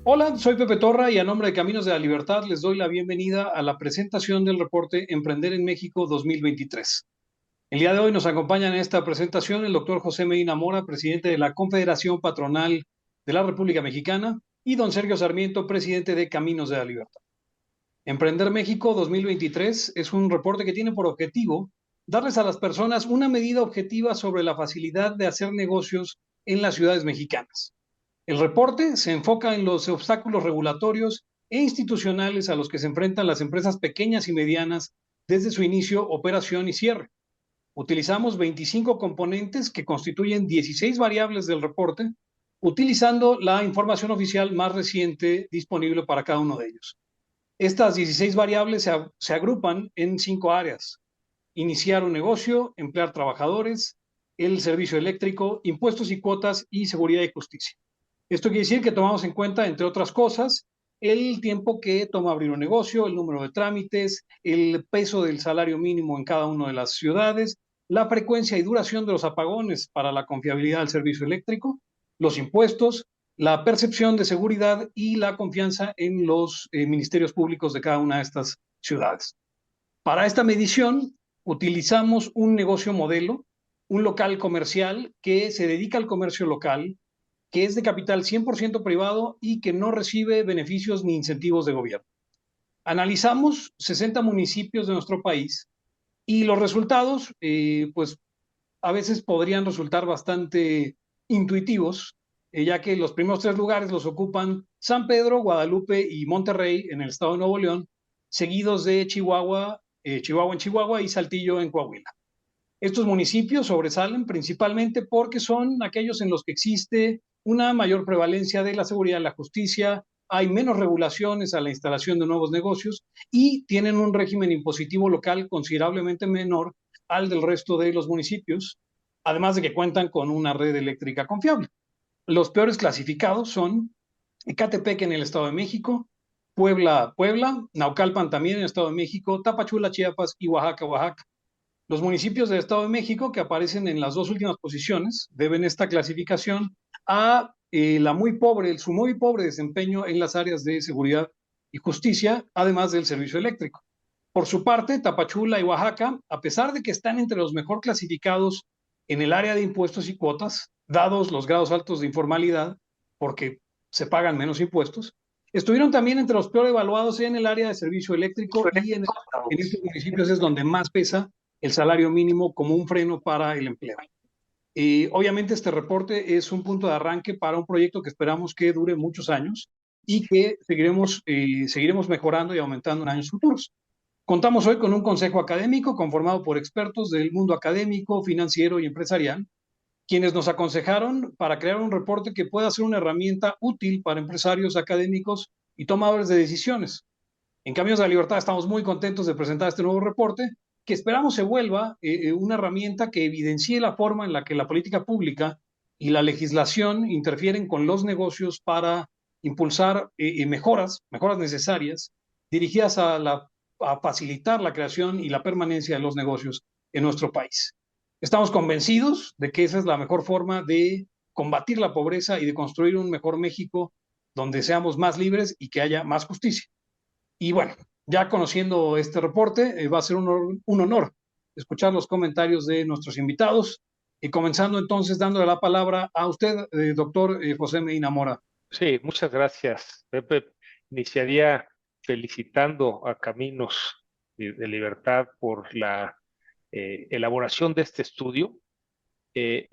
Hola, soy Pepe Torra y a nombre de Caminos de la Libertad les doy la bienvenida a la presentación del reporte Emprender en México 2023. El día de hoy nos acompañan en esta presentación el doctor José Medina Mora, presidente de la Confederación Patronal de la República Mexicana, y don Sergio Sarmiento, presidente de Caminos de la Libertad. Emprender México 2023 es un reporte que tiene por objetivo darles a las personas una medida objetiva sobre la facilidad de hacer negocios en las ciudades mexicanas. El reporte se enfoca en los obstáculos regulatorios e institucionales a los que se enfrentan las empresas pequeñas y medianas desde su inicio, operación y cierre. Utilizamos 25 componentes que constituyen 16 variables del reporte, utilizando la información oficial más reciente disponible para cada uno de ellos. Estas 16 variables se agrupan en 5 áreas: iniciar un negocio, emplear trabajadores, el servicio eléctrico, impuestos y cuotas y seguridad y justicia. Esto quiere decir que tomamos en cuenta, entre otras cosas, el tiempo que toma abrir un negocio, el número de trámites, el peso del salario mínimo en cada una de las ciudades, la frecuencia y duración de los apagones para la confiabilidad del servicio eléctrico, los impuestos, la percepción de seguridad y la confianza en los ministerios públicos de cada una de estas ciudades. Para esta medición utilizamos un negocio modelo, un local comercial que se dedica al comercio local, que es de capital 100% privado y que no recibe beneficios ni incentivos de gobierno. Analizamos 60 municipios de nuestro país y los resultados, pues a veces podrían resultar bastante intuitivos, ya que los primeros 3 lugares los ocupan San Pedro, Guadalupe y Monterrey en el estado de Nuevo León, seguidos de Chihuahua en Chihuahua y Saltillo en Coahuila. Estos municipios sobresalen principalmente porque son aquellos en los que existe una mayor prevalencia de la seguridad y la justicia, hay menos regulaciones a la instalación de nuevos negocios y tienen un régimen impositivo local considerablemente menor al del resto de los municipios, además de que cuentan con una red eléctrica confiable. Los peores clasificados son Ecatepec en el Estado de México, Puebla, Naucalpan también en el Estado de México, Tapachula, Chiapas y Oaxaca, Oaxaca. Los municipios del Estado de México, que aparecen en las 2 últimas posiciones, deben esta clasificación a su muy pobre desempeño en las áreas de seguridad y justicia, además del servicio eléctrico. Por su parte, Tapachula y Oaxaca, a pesar de que están entre los mejor clasificados en el área de impuestos y cuotas, dados los grados altos de informalidad, porque se pagan menos impuestos, estuvieron también entre los peor evaluados en el área de servicio eléctrico y en estos municipios es donde más pesa el salario mínimo como un freno para el empleo. Obviamente este reporte es un punto de arranque para un proyecto que esperamos que dure muchos años y que seguiremos mejorando y aumentando en años futuros. Contamos hoy con un consejo académico conformado por expertos del mundo académico, financiero y empresarial, quienes nos aconsejaron para crear un reporte que pueda ser una herramienta útil para empresarios, académicos y tomadores de decisiones. En Caminos de la Libertad estamos muy contentos de presentar este nuevo reporte, que esperamos se vuelva una herramienta que evidencie la forma en la que la política pública y la legislación interfieren con los negocios para impulsar mejoras necesarias dirigidas a facilitar la creación y la permanencia de los negocios en nuestro país. Estamos convencidos de que esa es la mejor forma de combatir la pobreza y de construir un mejor México donde seamos más libres y que haya más justicia. Y bueno, ya conociendo este reporte, va a ser un honor escuchar los comentarios de nuestros invitados. Y comenzando entonces dándole la palabra a usted, doctor José Medina Mora. Sí, muchas gracias, Pepe. Iniciaría felicitando a Caminos de Libertad por la elaboración de este estudio. Eh,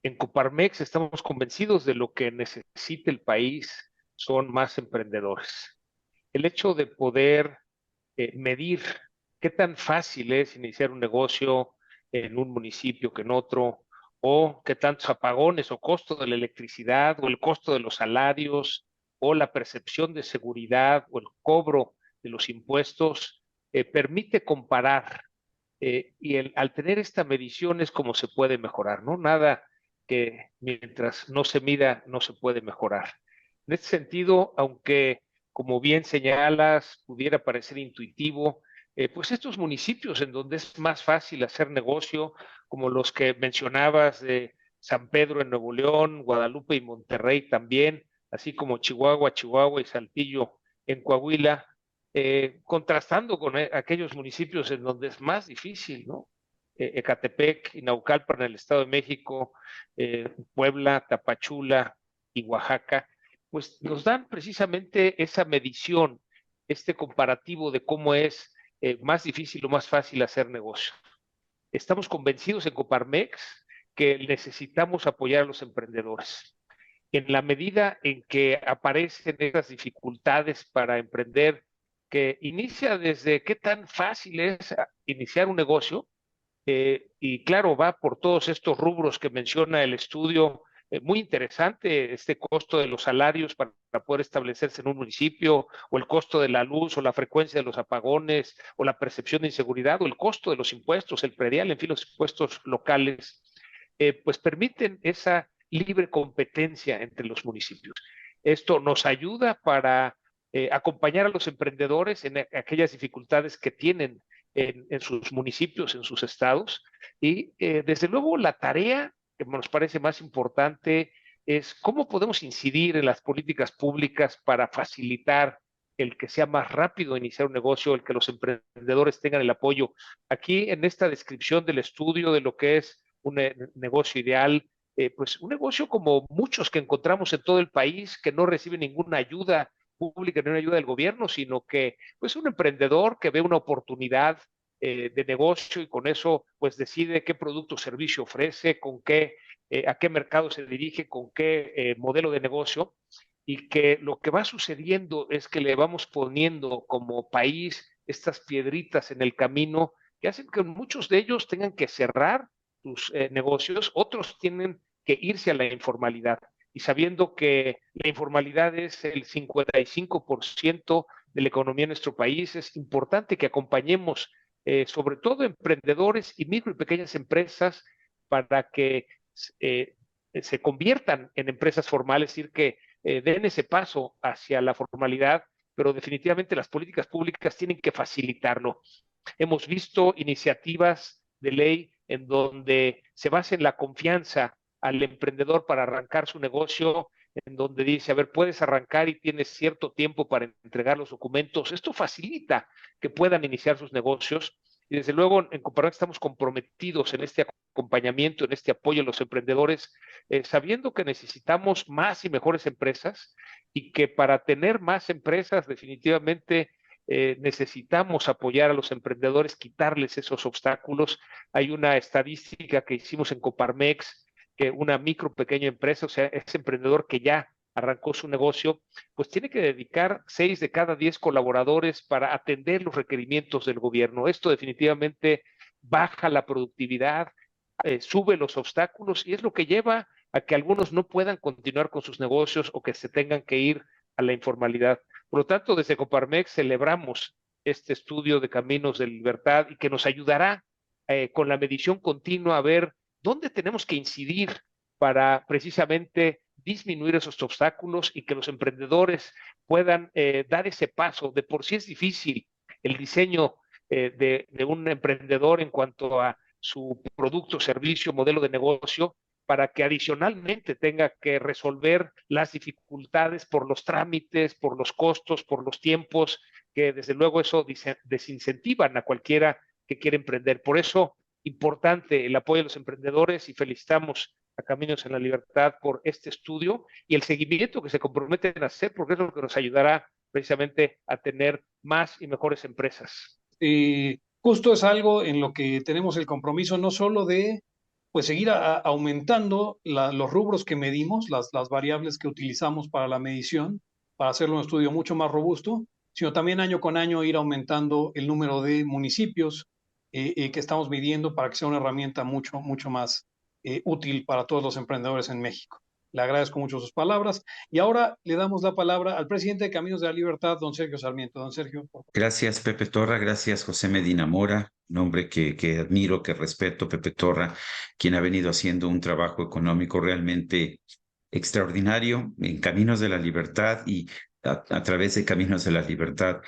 en Coparmex estamos convencidos de lo que necesita el país son más emprendedores. El hecho de poder medir qué tan fácil es iniciar un negocio en un municipio que en otro, o qué tantos apagones o costo de la electricidad o el costo de los salarios o la percepción de seguridad o el cobro de los impuestos permite comparar al tener esta medición es como se puede mejorar, ¿no? Nada que mientras no se mida no se puede mejorar. En este sentido, aunque como bien señalas, pudiera parecer intuitivo, pues estos municipios en donde es más fácil hacer negocio, como los que mencionabas de San Pedro en Nuevo León, Guadalupe y Monterrey también, así como Chihuahua y Saltillo en Coahuila, contrastando con aquellos municipios en donde es más difícil, ¿no? Ecatepec y Naucalpan en el Estado de México, Puebla, Tapachula y Oaxaca, pues nos dan precisamente esa medición, este comparativo de cómo es más difícil o más fácil hacer negocio. Estamos convencidos en Coparmex que necesitamos apoyar a los emprendedores. En la medida en que aparecen esas dificultades para emprender, que inicia desde qué tan fácil es iniciar un negocio, y claro, va por todos estos rubros que menciona el estudio. Muy interesante este costo de los salarios para poder establecerse en un municipio, o el costo de la luz, o la frecuencia de los apagones, o la percepción de inseguridad, o el costo de los impuestos, el predial, en fin, los impuestos locales, pues permiten esa libre competencia entre los municipios. Esto nos ayuda para acompañar a los emprendedores en aquellas dificultades que tienen en sus municipios, en sus estados. Y desde luego la tarea que nos parece más importante es cómo podemos incidir en las políticas públicas para facilitar el que sea más rápido iniciar un negocio, el que los emprendedores tengan el apoyo. Aquí en esta descripción del estudio de lo que es un negocio ideal, pues un negocio como muchos que encontramos en todo el país, que no recibe ninguna ayuda pública, ni una ayuda del gobierno, sino que pues un emprendedor que ve una oportunidad de negocio y con eso pues decide qué producto o servicio ofrece, con qué, a qué mercado se dirige, con qué modelo de negocio, y que lo que va sucediendo es que le vamos poniendo como país estas piedritas en el camino que hacen que muchos de ellos tengan que cerrar sus negocios, otros tienen que irse a la informalidad. Y sabiendo que la informalidad es el 55% de la economía de nuestro país, es importante que acompañemos sobre todo emprendedores y micro y pequeñas empresas para que se conviertan en empresas formales, es decir, que den ese paso hacia la formalidad, pero definitivamente las políticas públicas tienen que facilitarlo. Hemos visto iniciativas de ley en donde se basa en la confianza al emprendedor para arrancar su negocio, en donde dice, a ver, puedes arrancar y tienes cierto tiempo para entregar los documentos. Esto facilita que puedan iniciar sus negocios. Y desde luego, en Coparmex estamos comprometidos en este acompañamiento, en este apoyo a los emprendedores, sabiendo que necesitamos más y mejores empresas, y que para tener más empresas definitivamente necesitamos apoyar a los emprendedores, quitarles esos obstáculos. Hay una estadística que hicimos en Coparmex, que una micro pequeña empresa, o sea, ese emprendedor que ya arrancó su negocio, pues tiene que dedicar 6 de cada 10 colaboradores para atender los requerimientos del gobierno. Esto definitivamente baja la productividad, sube los obstáculos, y es lo que lleva a que algunos no puedan continuar con sus negocios o que se tengan que ir a la informalidad. Por lo tanto, desde Coparmex celebramos este estudio de Caminos de Libertad, y que nos ayudará con la medición continua a ver dónde tenemos que incidir para precisamente disminuir esos obstáculos y que los emprendedores puedan dar ese paso. De por sí es difícil el diseño de un emprendedor en cuanto a su producto, servicio, modelo de negocio, para que adicionalmente tenga que resolver las dificultades por los trámites, por los costos, por los tiempos, que desde luego eso desincentivan a cualquiera que quiere emprender. Por eso, importante el apoyo a los emprendedores, y felicitamos a Caminos en la Libertad por este estudio y el seguimiento que se comprometen a hacer, porque es lo que nos ayudará precisamente a tener más y mejores empresas. Justo es algo en lo que tenemos el compromiso no solo de pues seguir aumentando los rubros que medimos, las variables que utilizamos para la medición, para hacerlo un estudio mucho más robusto, sino también año con año ir aumentando el número de municipios que estamos midiendo para que sea una herramienta mucho más útil para todos los emprendedores en México. Le agradezco mucho sus palabras. Y ahora le damos la palabra al presidente de Caminos de la Libertad, don Sergio Sarmiento. Don Sergio, por favor. Gracias, Pepe Torra. Gracias, José Medina Mora, un hombre que admiro, que respeto, Pepe Torra, quien ha venido haciendo un trabajo económico realmente extraordinario en Caminos de la Libertad y a través de Caminos de la Libertad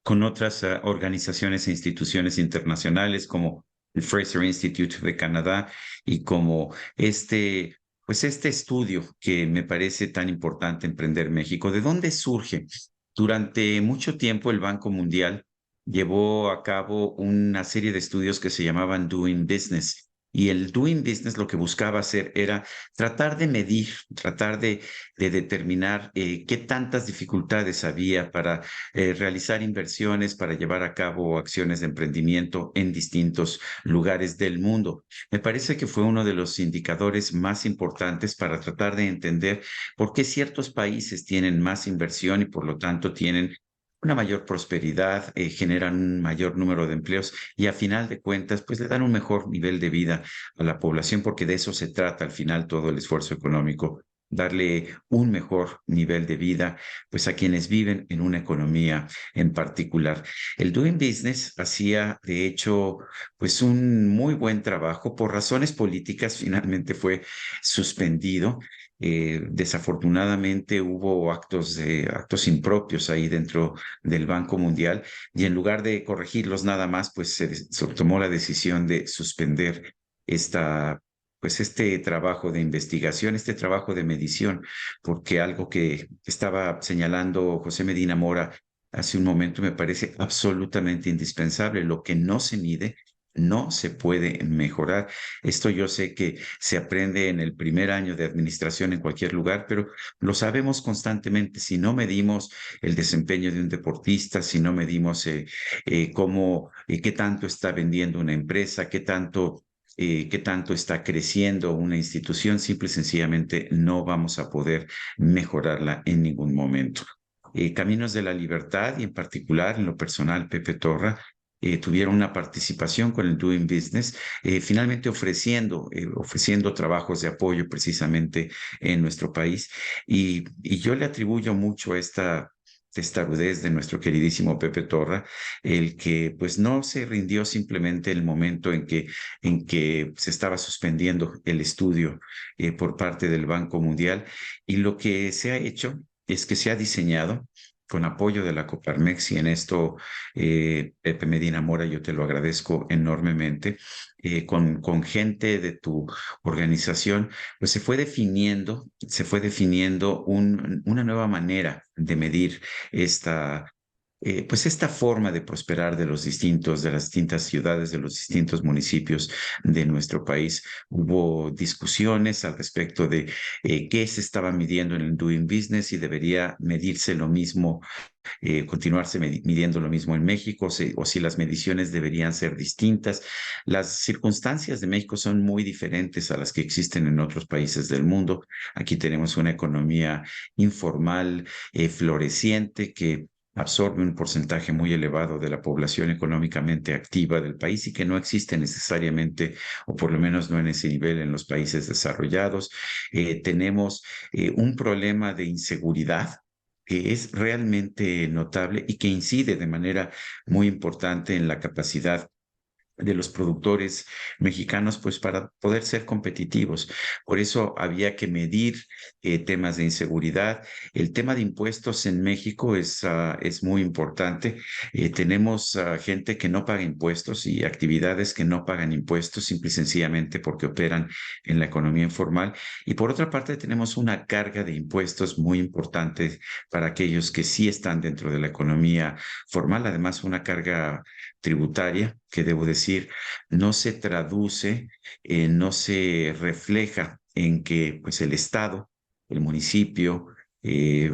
con otras organizaciones e instituciones internacionales como el Fraser Institute de Canadá y como este pues este estudio que me parece tan importante, Emprender México. ¿De dónde surge? Durante mucho tiempo el Banco Mundial llevó a cabo una serie de estudios que se llamaban Doing Business. Y el Doing Business lo que buscaba hacer era tratar de medir, tratar de determinar qué tantas dificultades había para realizar inversiones, para llevar a cabo acciones de emprendimiento en distintos lugares del mundo. Me parece que fue uno de los indicadores más importantes para tratar de entender por qué ciertos países tienen más inversión y por lo tanto tienen una mayor prosperidad, generan un mayor número de empleos y a final de cuentas, pues le dan un mejor nivel de vida a la población, porque de eso se trata al final todo el esfuerzo económico, darle un mejor nivel de vida, pues a quienes viven en una economía en particular. El Doing Business hacía, de hecho, pues un muy buen trabajo. Por razones políticas, finalmente fue suspendido. Desafortunadamente hubo actos impropios ahí dentro del Banco Mundial y en lugar de corregirlos nada más, pues se tomó la decisión de suspender este trabajo de investigación, este trabajo de medición, porque algo que estaba señalando José Medina Mora hace un momento me parece absolutamente indispensable. Lo que no se mide no se puede mejorar. Esto yo sé que se aprende en el primer año de administración en cualquier lugar, pero lo sabemos constantemente. Si no medimos el desempeño de un deportista, si no medimos qué tanto está vendiendo una empresa, qué tanto está creciendo una institución, simple y sencillamente no vamos a poder mejorarla en ningún momento. Caminos de la Libertad y en particular en lo personal, Pepe Torra, tuvieron una participación con el Doing Business, finalmente ofreciendo trabajos de apoyo precisamente en nuestro país. Y yo le atribuyo mucho a esta testarudez de nuestro queridísimo Pepe Torra, el que pues no se rindió simplemente el momento en que se estaba suspendiendo el estudio por parte del Banco Mundial. Y lo que se ha hecho es que se ha diseñado con apoyo de la Coparmex, y en esto, Pepe Medina Mora, yo te lo agradezco enormemente, con gente de tu organización, pues se fue definiendo una nueva manera de medir esta forma de prosperar de las distintas ciudades, de los distintos municipios de nuestro país. Hubo discusiones al respecto de qué se estaba midiendo en el Doing Business y debería medirse lo mismo, continuarse midiendo lo mismo en México, o si las mediciones deberían ser distintas. Las circunstancias de México son muy diferentes a las que existen en otros países del mundo. Aquí tenemos una economía informal, floreciente, que absorbe un porcentaje muy elevado de la población económicamente activa del país y que no existe necesariamente, o por lo menos no en ese nivel, en los países desarrollados. Tenemos un problema de inseguridad que es realmente notable y que incide de manera muy importante en la capacidad de los productores mexicanos, pues para poder ser competitivos. Por eso había que medir temas de inseguridad. El tema de impuestos en México es muy importante. Tenemos gente que no paga impuestos y actividades que no pagan impuestos simple y sencillamente porque operan en la economía informal. Y por otra parte, tenemos una carga de impuestos muy importante para aquellos que sí están dentro de la economía formal. Además, una carga tributaria que, debo decir, no se traduce, no se refleja en que pues el Estado, el municipio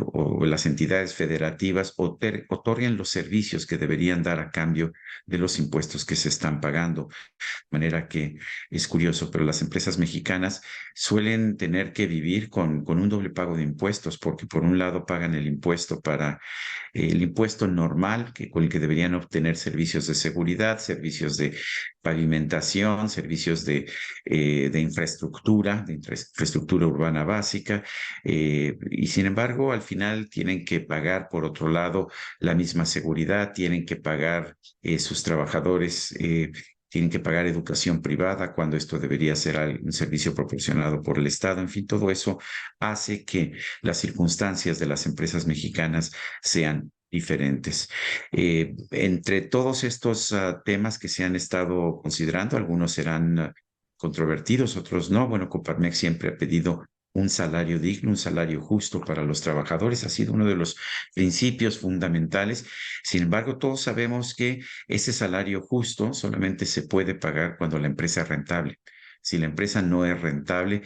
o las entidades federativas otorguen los servicios que deberían dar a cambio de los impuestos que se están pagando. De manera que es curioso, pero las empresas mexicanas suelen tener que vivir con un doble pago de impuestos, porque por un lado pagan el impuesto normal, con el que deberían obtener servicios de seguridad, servicios de pavimentación, servicios de infraestructura urbana básica, y sin embargo, al final tienen que pagar, por otro lado, la misma seguridad, tienen que pagar sus trabajadores. Tienen que pagar educación privada cuando esto debería ser un servicio proporcionado por el Estado. En fin, todo eso hace que las circunstancias de las empresas mexicanas sean diferentes. Entre todos estos temas que se han estado considerando, algunos serán controvertidos, otros no. Bueno, Coparmex siempre ha pedido un salario digno, un salario justo para los trabajadores. Ha sido uno de los principios fundamentales. Sin embargo, todos sabemos que ese salario justo solamente se puede pagar cuando la empresa es rentable. Si la empresa no es rentable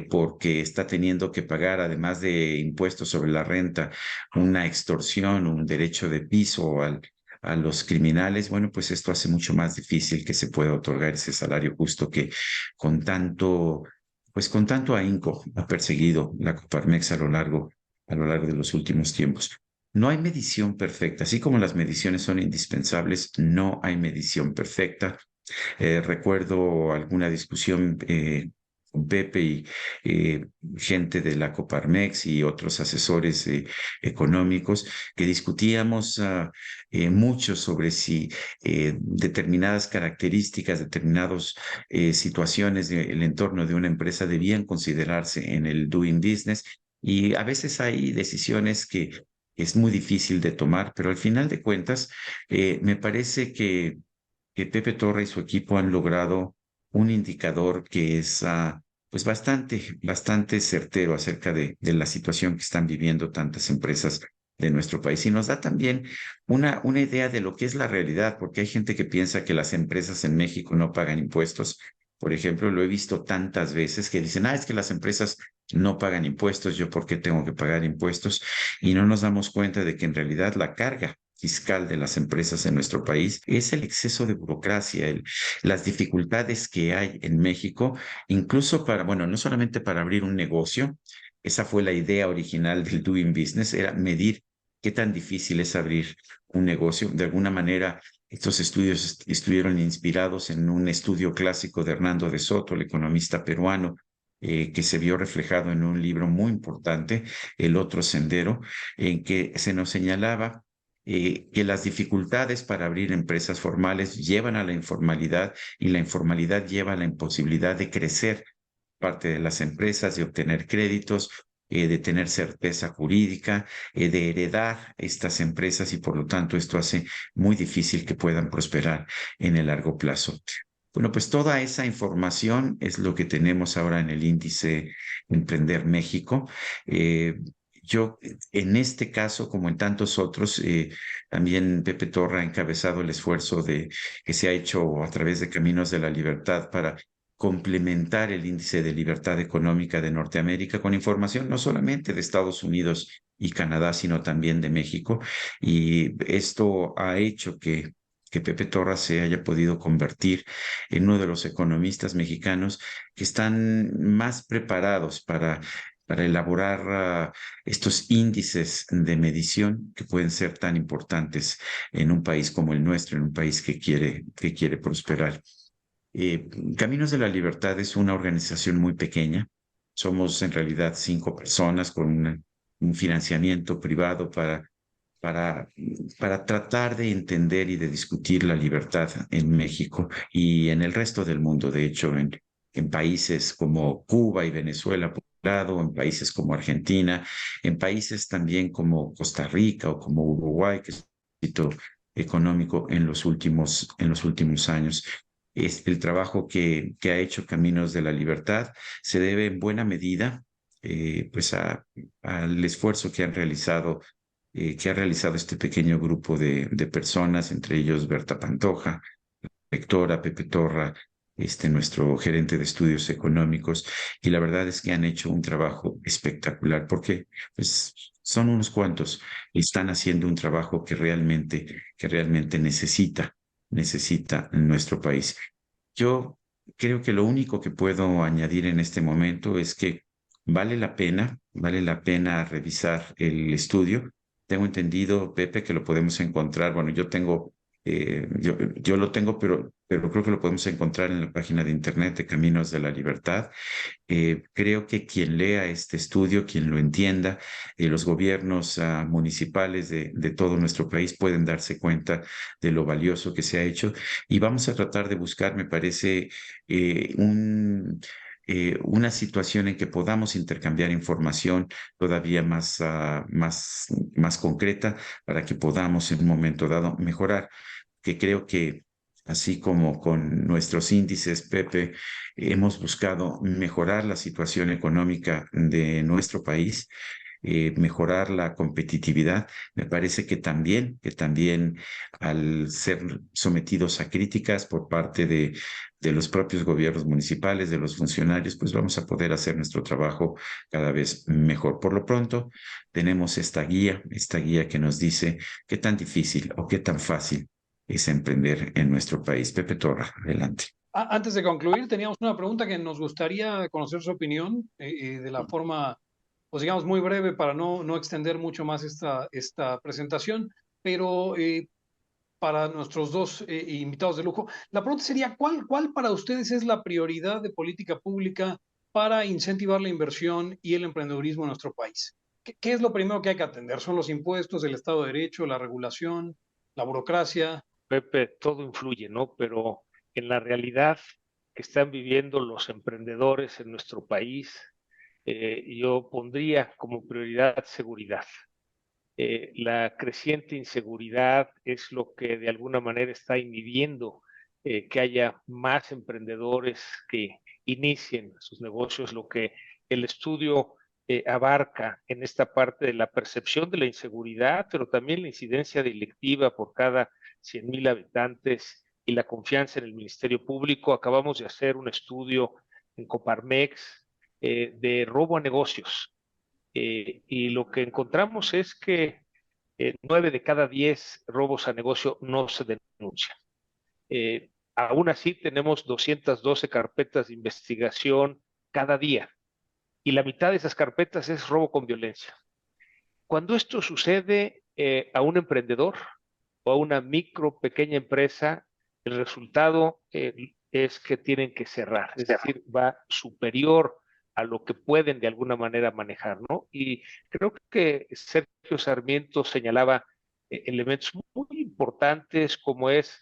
porque está teniendo que pagar, además de impuestos sobre la renta, una extorsión, un derecho de piso a los criminales, bueno, pues esto hace mucho más difícil que se pueda otorgar ese salario justo que con tanto, pues con tanto ahínco ha perseguido la Coparmex a lo largo de los últimos tiempos. No hay medición perfecta, así como las mediciones son indispensables, no hay medición perfecta. Recuerdo alguna discusión con Pepe y gente de la Coparmex y otros asesores económicos que discutíamos mucho sobre si determinadas características, determinadas situaciones del entorno de una empresa debían considerarse en el doing business. Y a veces hay decisiones que es muy difícil de tomar, pero al final de cuentas, me parece que Pepe Torra y su equipo han logrado un indicador que es pues bastante certero acerca de la situación que están viviendo tantas empresas de nuestro país. Y nos da también una idea de lo que es la realidad, porque hay gente que piensa que las empresas en México no pagan impuestos. Por ejemplo, lo he visto tantas veces que dicen, es que las empresas no pagan impuestos, ¿yo por qué tengo que pagar impuestos? Y no nos damos cuenta de que en realidad la carga fiscal de las empresas en nuestro país es el exceso de burocracia, las dificultades que hay en México, incluso para, bueno, no solamente para abrir un negocio, esa fue la idea original del Doing Business, era medir qué tan difícil es abrir un negocio. De alguna manera, estos estudios estuvieron inspirados en un estudio clásico de Hernando de Soto, el economista peruano, que se vio reflejado en un libro muy importante, El otro sendero, en que se nos señalaba que las dificultades para abrir empresas formales llevan a la informalidad y la informalidad lleva a la imposibilidad de crecer parte de las empresas, de obtener créditos, de tener certeza jurídica, de heredar estas empresas y por lo tanto esto hace muy difícil que puedan prosperar en el largo plazo. Bueno, pues toda esa información es lo que tenemos ahora en el índice Emprender México. Yo, en este caso, como en tantos otros, también Pepe Torra ha encabezado el esfuerzo que se ha hecho a través de Caminos de la Libertad para complementar el índice de libertad económica de Norteamérica con información no solamente de Estados Unidos y Canadá, sino también de México. Y esto ha hecho que Pepe Torra se haya podido convertir en uno de los economistas mexicanos que están más preparados para elaborar estos índices de medición que pueden ser tan importantes en un país como el nuestro, en un país que quiere prosperar. Caminos de la Libertad es una organización muy pequeña. Somos en realidad 5 personas con un financiamiento privado para tratar de entender y de discutir la libertad en México y en el resto del mundo. De hecho, en países como Cuba y Venezuela, por un lado, en países como Argentina, en países también como Costa Rica o como Uruguay, que es un éxito económico en los últimos años. El trabajo que ha hecho Caminos de la Libertad se debe en buena medida pues al esfuerzo que ha realizado este pequeño grupo de personas, entre ellos Berta Pantoja, rectora, Pepe Torra, nuestro gerente de estudios económicos, y la verdad es que han hecho un trabajo espectacular, porque pues, son unos cuantos, y están haciendo un trabajo que realmente necesita nuestro país. Yo creo que lo único que puedo añadir en este momento es que vale la pena revisar el estudio. Tengo entendido, Pepe, que lo podemos encontrar. Bueno, yo lo tengo, pero creo que lo podemos encontrar en la página de internet de Caminos de la Libertad. Creo que quien lea este estudio, quien lo entienda, los gobiernos municipales de todo nuestro país pueden darse cuenta de lo valioso que se ha hecho y vamos a tratar de buscar, me parece, una situación en que podamos intercambiar información todavía más concreta para que podamos en un momento dado mejorar, que creo que así como con nuestros índices, Pepe, hemos buscado mejorar la situación económica de nuestro país, mejorar la competitividad. Me parece que también al ser sometidos a críticas por parte de los propios gobiernos municipales, de los funcionarios, pues vamos a poder hacer nuestro trabajo cada vez mejor. Por lo pronto, tenemos esta guía que nos dice qué tan difícil o qué tan fácil es emprender en nuestro país. Pepe Torra, adelante. Antes de concluir, teníamos una pregunta que nos gustaría conocer su opinión de la forma, pues digamos, muy breve para no extender mucho más esta presentación, pero para nuestros dos invitados de lujo, la pregunta sería, ¿cuál para ustedes es la prioridad de política pública para incentivar la inversión y el emprendedurismo en nuestro país? ¿Qué es lo primero que hay que atender? ¿Son los impuestos, el Estado de Derecho, la regulación, la burocracia? Pepe, todo influye, ¿no? Pero en la realidad que están viviendo los emprendedores en nuestro país, yo pondría como prioridad seguridad. La creciente inseguridad es lo que de alguna manera está inhibiendo que haya más emprendedores que inicien sus negocios, lo que el estudio abarca en esta parte de la percepción de la inseguridad, pero también la incidencia delictiva por cada 100,000 habitantes y la confianza en el Ministerio Público. Acabamos de hacer un estudio en Coparmex de robo a negocios. Y lo que encontramos es que 9 de cada 10 robos a negocio no se denuncian. Aún así, tenemos 212 carpetas de investigación cada día y la mitad de esas carpetas es robo con violencia. Cuando esto sucede a un emprendedor o a una micro, pequeña empresa, el resultado es que tienen que cerrar, es decir, va superior a lo que pueden de alguna manera manejar, ¿no? Y creo que Sergio Sarmiento señalaba elementos muy importantes como es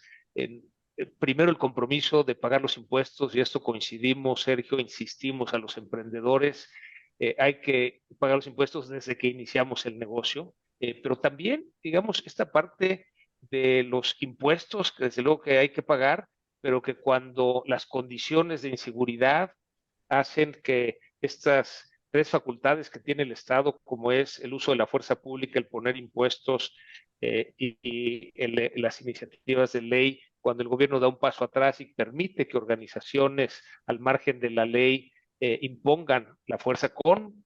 primero el compromiso de pagar los impuestos, y esto coincidimos, Sergio, insistimos a los emprendedores, hay que pagar los impuestos desde que iniciamos el negocio, pero también, digamos, esta parte de los impuestos, que desde luego que hay que pagar, pero que cuando las condiciones de inseguridad hacen que estas tres facultades que tiene el Estado, como es el uso de la fuerza pública, el poner impuestos las iniciativas de ley, cuando el gobierno da un paso atrás y permite que organizaciones al margen de la ley impongan la fuerza con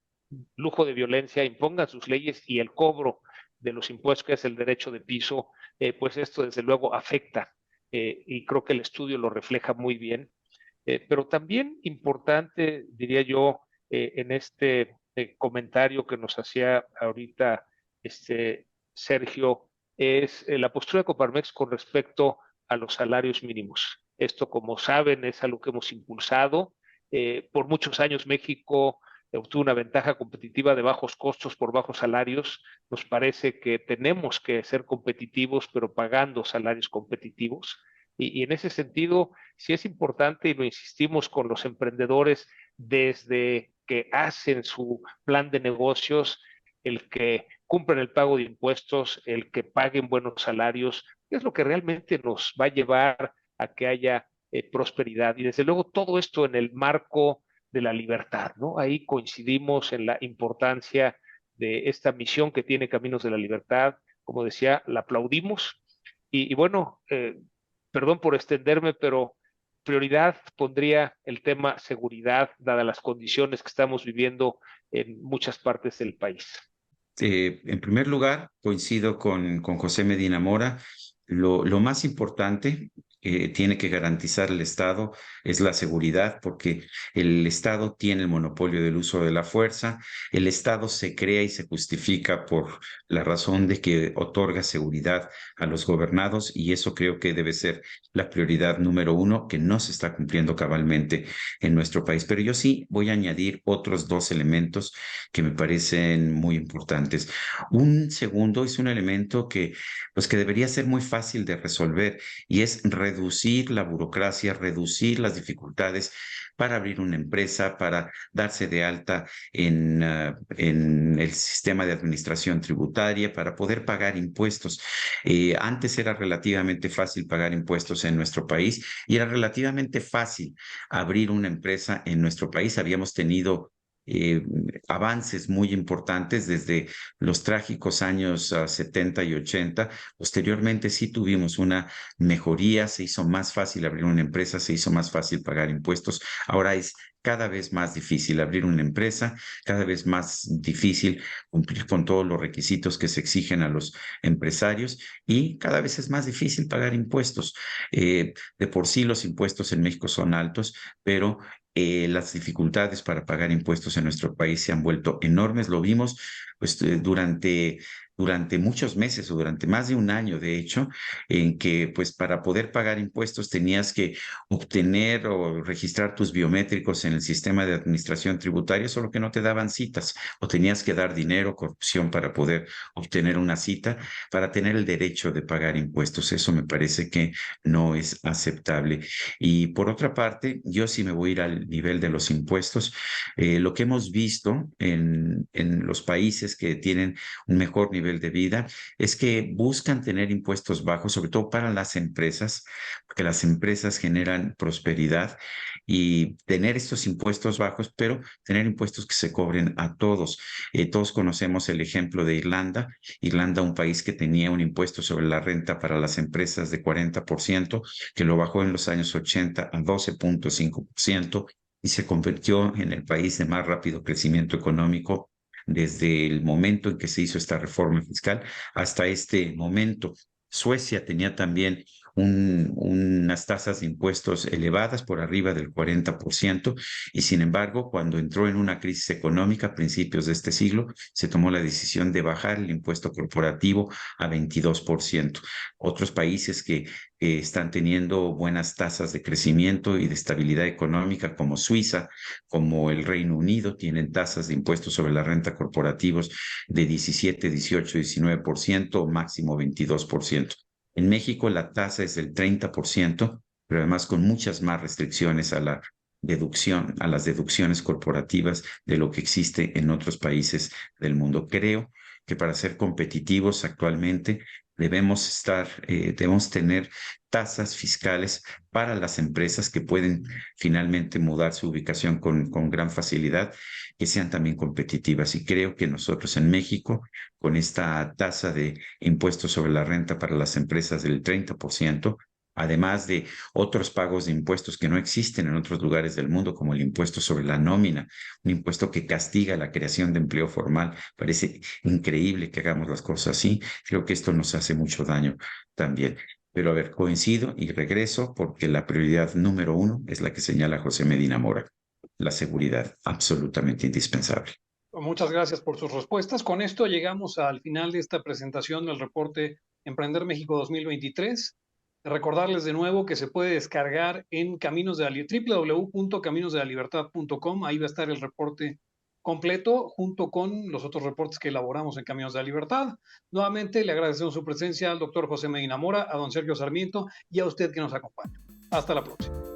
lujo de violencia, impongan sus leyes y el cobro de los impuestos, que es el derecho de piso, pues esto desde luego afecta y creo que el estudio lo refleja muy bien. Pero también importante, diría yo, en este comentario que nos hacía ahorita Sergio, es la postura de Coparmex con respecto a los salarios mínimos. Esto, como saben, es algo que hemos impulsado. Por muchos años México obtuvo una ventaja competitiva de bajos costos por bajos salarios. Nos parece que tenemos que ser competitivos, pero pagando salarios competitivos. Y en ese sentido, sí es importante, y lo insistimos con los emprendedores desde que hacen su plan de negocios, el que cumplan el pago de impuestos, el que paguen buenos salarios, que es lo que realmente nos va a llevar a que haya prosperidad. Y desde luego todo esto en el marco de la libertad, ¿no? Ahí coincidimos en la importancia de esta misión que tiene Caminos de la Libertad. Como decía, la aplaudimos. Y bueno, perdón por extenderme, pero prioridad pondría el tema seguridad, dadas las condiciones que estamos viviendo en muchas partes del país. En primer lugar, coincido con José Medina Mora. Lo más importante que tiene que garantizar el Estado es la seguridad, porque el Estado tiene el monopolio del uso de la fuerza. El Estado se crea y se justifica por la razón de que otorga seguridad a los gobernados, y eso creo que debe ser la prioridad número uno, que no se está cumpliendo cabalmente en nuestro país. Pero yo sí voy a añadir otros dos elementos que me parecen muy importantes. Un segundo es un elemento pues que debería ser muy fácil de resolver, y es reducir la burocracia, reducir las dificultades para abrir una empresa, para darse de alta en el sistema de administración tributaria, para poder pagar impuestos. Antes era relativamente fácil pagar impuestos en nuestro país y era relativamente fácil abrir una empresa en nuestro país. Habíamos tenido avances muy importantes desde los trágicos años 70 y 80. Posteriormente sí tuvimos una mejoría, se hizo más fácil abrir una empresa, se hizo más fácil pagar impuestos. Ahora es cada vez más difícil abrir una empresa, cada vez más difícil cumplir con todos los requisitos que se exigen a los empresarios y cada vez es más difícil pagar impuestos. De por sí los impuestos en México son altos, pero las dificultades para pagar impuestos en nuestro país se han vuelto enormes. Lo vimos pues, durante muchos meses o durante más de un año, de hecho, en que pues para poder pagar impuestos tenías que obtener o registrar tus biométricos en el sistema de administración tributaria, solo que no te daban citas o tenías que dar dinero, corrupción para poder obtener una cita para tener el derecho de pagar impuestos. Eso me parece que no es aceptable. Y por otra parte, yo sí me voy a ir al nivel de los impuestos. Lo que hemos visto en los países que tienen un mejor nivel de vida es que buscan tener impuestos bajos, sobre todo para las empresas, porque las empresas generan prosperidad y tener estos impuestos bajos, pero tener impuestos que se cobren a todos. Todos conocemos el ejemplo de Irlanda. Irlanda, un país que tenía un impuesto sobre la renta para las empresas de 40%, que lo bajó en los años 80 a 12.5% y se convirtió en el país de más rápido crecimiento económico desde el momento en que se hizo esta reforma fiscal hasta este momento. Suecia tenía también unas tasas de impuestos elevadas por arriba del 40% y sin embargo, cuando entró en una crisis económica a principios de este siglo, se tomó la decisión de bajar el impuesto corporativo a 22%. Otros países que están teniendo buenas tasas de crecimiento y de estabilidad económica, como Suiza, como el Reino Unido, tienen tasas de impuestos sobre la renta corporativos de 17, 18, 19%, máximo 22%. En México la tasa es del 30%, pero además con muchas más restricciones a la deducción, a las deducciones corporativas de lo que existe en otros países del mundo. Creo que para ser competitivos actualmente debemos tener tasas fiscales para las empresas que pueden finalmente mudar su ubicación con gran facilidad, que sean también competitivas. Y creo que nosotros en México, con esta tasa de impuestos sobre la renta para las empresas del 30%, además de otros pagos de impuestos que no existen en otros lugares del mundo, como el impuesto sobre la nómina, un impuesto que castiga la creación de empleo formal. Parece increíble que hagamos las cosas así. Creo que esto nos hace mucho daño también. Pero a ver, coincido y regreso porque la prioridad número uno es la que señala José Medina Mora, la seguridad, absolutamente indispensable. Muchas gracias por sus respuestas. Con esto llegamos al final de esta presentación del reporte Emprender México 2023. Recordarles de nuevo que se puede descargar en www.caminosdelalibertad.com. Ahí va a estar el reporte completo junto con los otros reportes que elaboramos en Caminos de la Libertad. Nuevamente le agradecemos su presencia al doctor José Medina Mora, a don Sergio Sarmiento y a usted que nos acompaña. Hasta la próxima.